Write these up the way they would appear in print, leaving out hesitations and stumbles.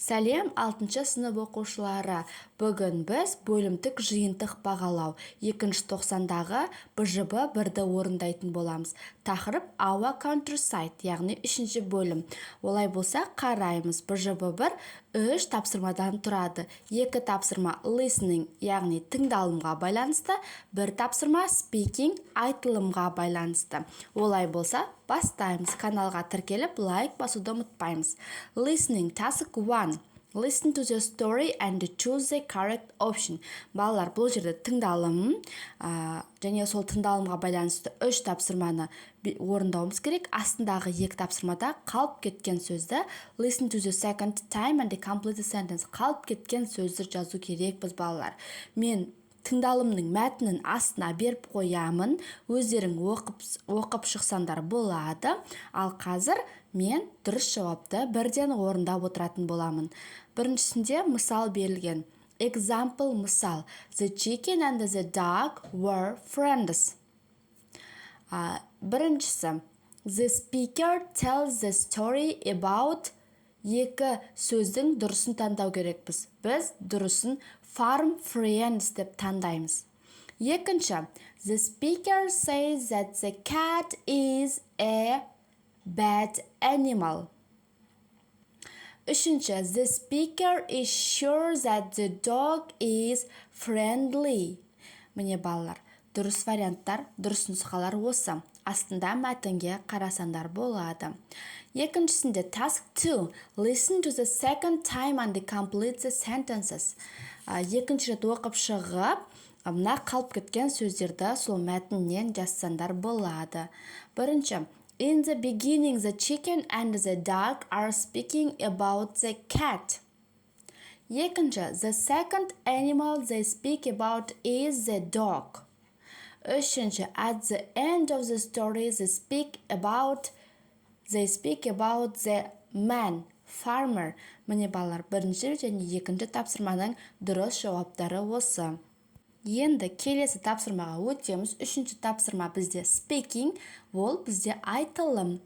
Сәлем 6 сынып оқушылары. Бүгін біз бөлімдік жиынтық бағалау 2-90-дағы БЖБ1-ді орындайтын боламыз. Тақырып our countryside, яғни 3-ші бөлім. Олай болса, қараймыз. БЖБ1 3 тапсырмадан тұрады. 2 тапсырма listening, яғни тыңдалымға байланысты, 1 тапсырма speaking, айтылымға байланысты. Олай болса, бастаймыз. Каналға тіркеліп, лайк басуды ұмытпаймыз. Listening, task 1. Listen to the story and choose the correct option. Балалар, бұл жерде тыңдалым, және сол тыңдалымға байланысты 3 тапсырманы орындауымыз керек. Астындағы 2 тапсырмада қалып кеткен сөзді listen to the second time and complete the sentence. Қалып кеткен сөзді жазу керекпіз, балалар. Мен тыңдалымның мәтінін астына беріп қоямын. Өздерің оқып шықсаңдар болады. Ал қазір мен дұрыс жауапты бірден орындап отыратын боламын. Біріншісінде мысал берілген. Example мысал. The chicken and the dog were friends. Біріншісі. The speaker tells the story about. Екі сөздің дұрысын таңдау керекпіз. Біз дұрысын farm friends деп таңдаймыз. Екінші. The speaker says that the cat is a bad animal. Үшінші. The speaker is sure that the dog is friendly. Міне балалар, дұрыс варианттар, дұрыс нұсқалар осы. Астында мәтінге қарасаңдар болады. Екіншісінде task 2. Listen to the second time and complete the sentences. Екінші рет оқып шығып, мына қалып кеткен сөздерді сол мәтіннен жазсаңдар болады. Бірінші. In the beginning, the chicken and the dog are speaking about the cat. Екінші. The second animal they speak about is the dog. Үшінші. At the end of the story, they speak about the man, farmer. Міне балалар, бірінші және екінші тапсырманың дұрыс жауаптары осы. Енді келесі тапсырмаға өтеміз. Үшінші тапсырма бізде speaking, ол бізде айтылым.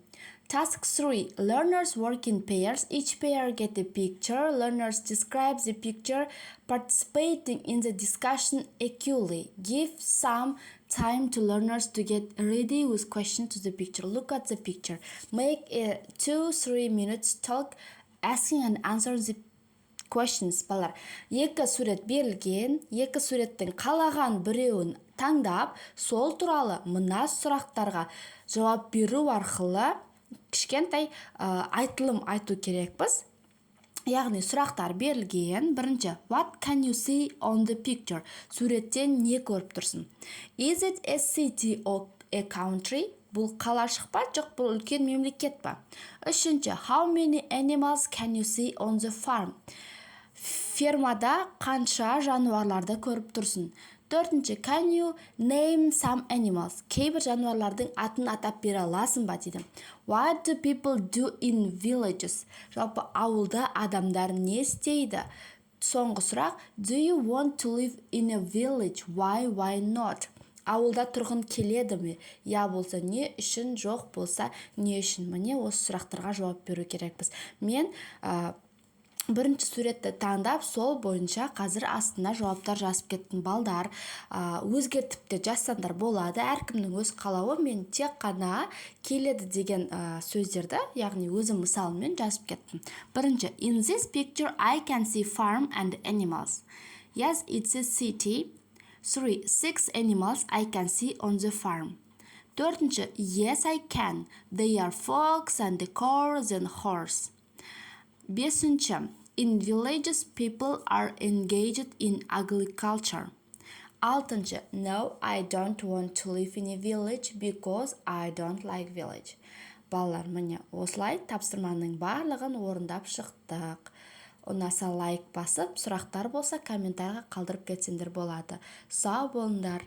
Task 3. Learners work in pairs. Each pair get a picture. Learners describe the picture, participating in the discussion equally. Give some time to learners to get ready with questions to the picture. Look at the picture. Make a 2-3 minutes talk, asking and answering the questions. Балар, екі сурет берілген, екі суреттің қалаған біреуін таңдап, сол туралы мына сұрақтарға жауап беру арқылы кішкентай айтылым айту керекпіз. Яғни сұрақтар берілген. Бірінші, what can you see on the picture? Суреттен не көріп тұрсың? Is it a city or a country? Бұл қалашық па, жоқ, бұл үлкен мемлекет па? Үшінші, how many animals can you see on the farm? Фермада қанша жануарларды көріп тұрсың? Төртінші, can you name some animals? Кейбір жануарлардың атын атап бере аласың ба дейді. What do people do in villages? Жалпы ауылда адамдар не істейді? Соңғы сұрақ, do you want to live in a village? Why not? Ауылда тұрғын келеді ме? Я болса не үшін, жоқ болса не үшін? Міне осы сұрақтарға жауап беру керекпіз. Мен бірінші суретті таңдап, сол бойынша қазір астына жауаптар жазып кеттім. Балдар, өзгертіп те жазсаңдар болады. Әркімнің өз қалауы. Мен тек қана келеді деген сөздерді, яғни өзім мысалымен жазып кеттім. Бірінші, in this picture I can see farm and animals. Yes, it's a city. 3. 6 animals I can see on the farm. Төртінші, yes, I can. They are fox and cows and horse. Бесінші, in villages people are engaged in agriculture. Алтыншы, no, I don't want to live in a village because I don't like village. Балалар, міне осылай тапсырманың барлығын орындап шықтық. Ұнаса лайк басып, сұрақтар болса комментарийға қалдырып кетсеңдер болады. Сау болыңдар.